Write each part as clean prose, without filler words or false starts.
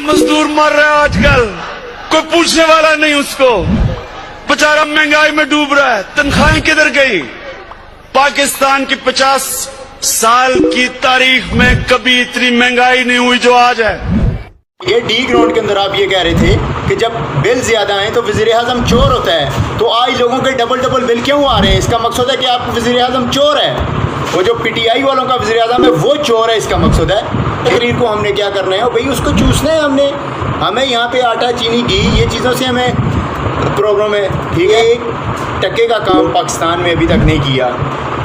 मजदूर मर रहा है आजकल, कोई पूछने वाला नहीं उसको, बेचारा महंगाई में डूब रहा है। तनख्वाहें किधर गई? पाकिस्तान की 50 साल की तारीख में कभी इतनी महंगाई नहीं हुई जो आज है। ये डी ग्राउंड के अंदर आप ये कह रहे थे कि जब बिल ज्यादा आए तो वज़ीर आज़म चोर होता है, तो आज लोगों के डबल डबल बिल क्यों आ रहे हैं? इसका मकसद है कि आप वज़ीर आज़म चोर है, वो जो पीटीआई वालों का वज़ीर आज़म है वो चोर है, इसका मकसद है। तकरीर को हमने क्या करना है भाई, उसको चूसना है हमने। हमें यहाँ पे आटा चीनी घी ये चीज़ों से हमें प्रॉब्लम है, ठीक है। 1% का काम पाकिस्तान में अभी तक नहीं किया,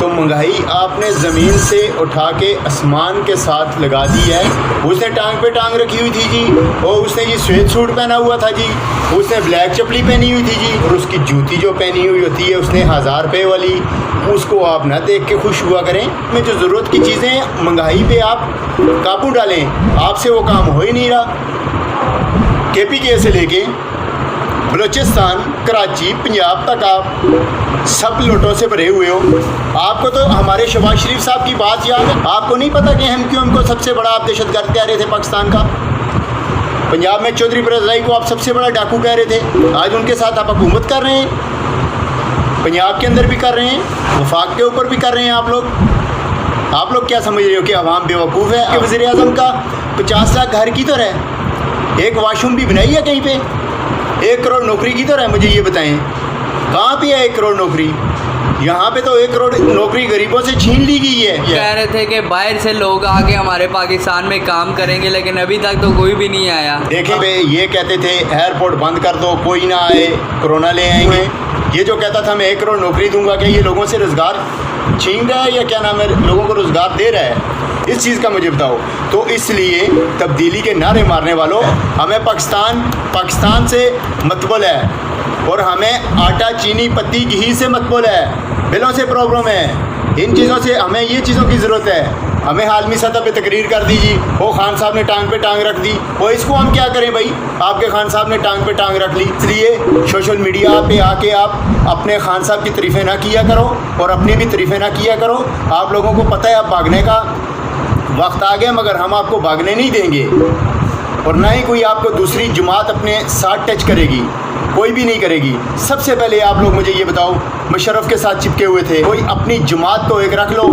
तो महंगाई आपने ज़मीन से उठा के आसमान के साथ लगा दी है। उसने टांग पे टांग रखी हुई थी जी, और उसने ये स्वेट सूट पहना हुआ था जी, उसने ब्लैक चपली पहनी हुई थी जी, और उसकी जूती जो पहनी हुई होती है उसने 1000 रुपये वाली, उसको आप ना देख के खुश हुआ करें। में जो ज़रूरत की चीज़ें हैं महंगाई पे आप काबू डालें, आपसे वो काम हो ही नहीं रहा। KPK से लेके बलूचिस्तान, कराची, पंजाब तक आप सब लूटों से भरे हुए हो। आपको तो हमारे शहबाज शरीफ साहब की बात याद है, आपको नहीं पता कि हम क्यों उनको सबसे बड़ा आप दहशतगर्द कह रहे थे पाकिस्तान का। पंजाब में चौधरी परवेज़ को आप सबसे बड़ा डाकू कह रहे थे, आज उनके साथ आप हुकूमत कर रहे हैं, पंजाब के अंदर भी कर रहे हैं, वफाक के ऊपर भी कर रहे हैं। आप लोग क्या समझ रहे हो कि अवाम बेवकूफ़ है? कि वज़ीर आज़म का 50 लाख घर की तरह है, एक वाशरूम भी बनाई है कहीं पे, 1 करोड़ नौकरी की तरह है? मुझे ये बताएं कहाँ पे है 1 करोड़ नौकरी? यहाँ पे तो 1 करोड़ नौकरी गरीबों से छीन ली गई है। कह रहे थे कि बाहर से लोग आके हमारे पाकिस्तान में काम करेंगे, लेकिन अभी तक तो कोई भी नहीं आया। देखें बे, ये कहते थे एयरपोर्ट बंद कर दो, कोई ना आए, कोरोना ले आएंगे। ये जो कहता था मैं 1 करोड़ नौकरी दूंगा, क्या ये लोगों से रोज़गार छीन रहा है या क्या नाम है, लोगों को रोज़गार दे रहा है? इस चीज़ का मुझे बताओ। तो इसलिए तब्दीली के नारे मारने वालों, हमें पाकिस्तान से मतबल है, और हमें आटा चीनी पत्ती घी से मतबल है, बिलों से प्रॉब्लम है, इन चीज़ों से हमें ये चीज़ों की ज़रूरत है। हमें आलमी सतह पे तकरीर कर दीजिए, वो खान साहब ने टांग पे टांग रख दी, वो इसको हम क्या करें भाई? आपके खान साहब ने टांग पे टांग रख ली। इसलिए सोशल मीडिया पे आके आप अपने खान साहब की तारीफ़ें ना किया करो और अपनी भी तारीफ़ें ना किया करो। आप लोगों को पता है अब भागने का वक्त आ गया, मगर हम आपको भागने नहीं देंगे, और ना ही कोई आपको दूसरी जमात अपने साथ टच करेगी, कोई भी नहीं करेगी। सबसे पहले आप लोग मुझे ये बताओ, मुशर्रफ के साथ चिपके हुए थे, कोई अपनी जमात तो एक रख लो।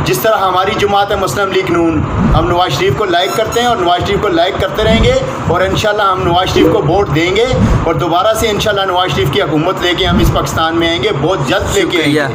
जिस तरह हमारी जमात है मुस्लिम लीग नून, हम नवाज शरीफ को लाइक करते हैं और नवाज शरीफ को लाइक करते रहेंगे, और इंशाल्लाह हम नवाज शरीफ को वोट देंगे, और दोबारा से इंशाल्लाह नवाज शरीफ की हुकूमत लेके हम इस पाकिस्तान में आएंगे, बहुत जल्द लेके आएंगे।